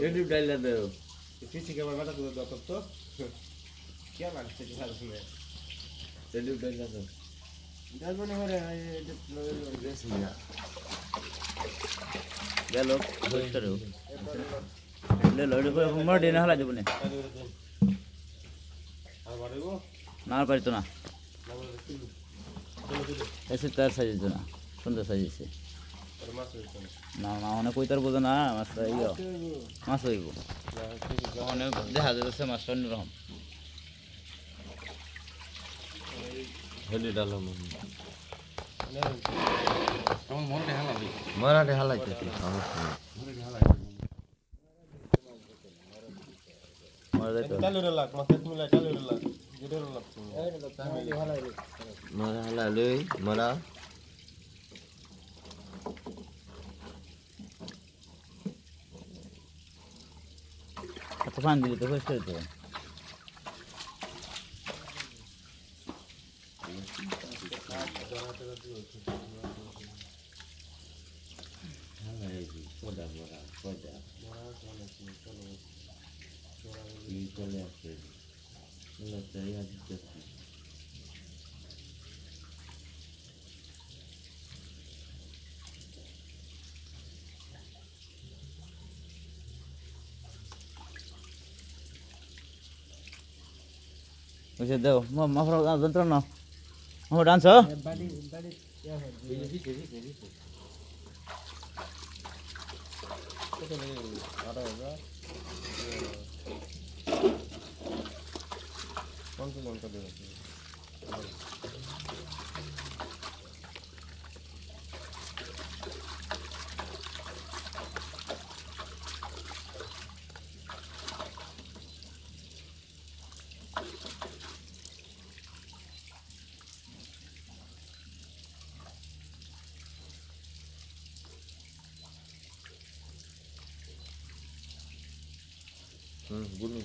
ready ডাইলা দেও পিসি কে মাথা করে দাও তো কি লাগছে কি লাগছে রেডি ডাইলা দেও ডালবো না করে এটা বেশি না গেল পরিষ্কার হোক ले लो देखो मर देना हला जब ने আর বাড়িবো না পারি তো না ऐसे तार সাজিয়েছে না সুন্দর সাজিয়েছে আর মাছ হইছে না না অনেক কই তার বোঝে না মাছ ইয়া মাছ হইব অনেক দেখা যাচ্ছে মাছ অন্যরকম হেলি ডালাম কেমন মনটা হালাবি মারাঠে হালাইতেছি সমস্যা নেই মারা যাইতো চালু রে লাগ মাছ মিলা চালু রে লাগ যেটা রে লাগ মারা হালালই মারা এত পানি দিলে তো পরিষ্কার হইতো হালাইছি কোদা মারা কোদা চলে আসছে তাই আজ দেখছি ওইসে দেও মাফরা যন্ত্র না ও ডান্স বাড়ি বাড়ি কত লাগে 18,000 কোন লঙ্কা দেব গুনি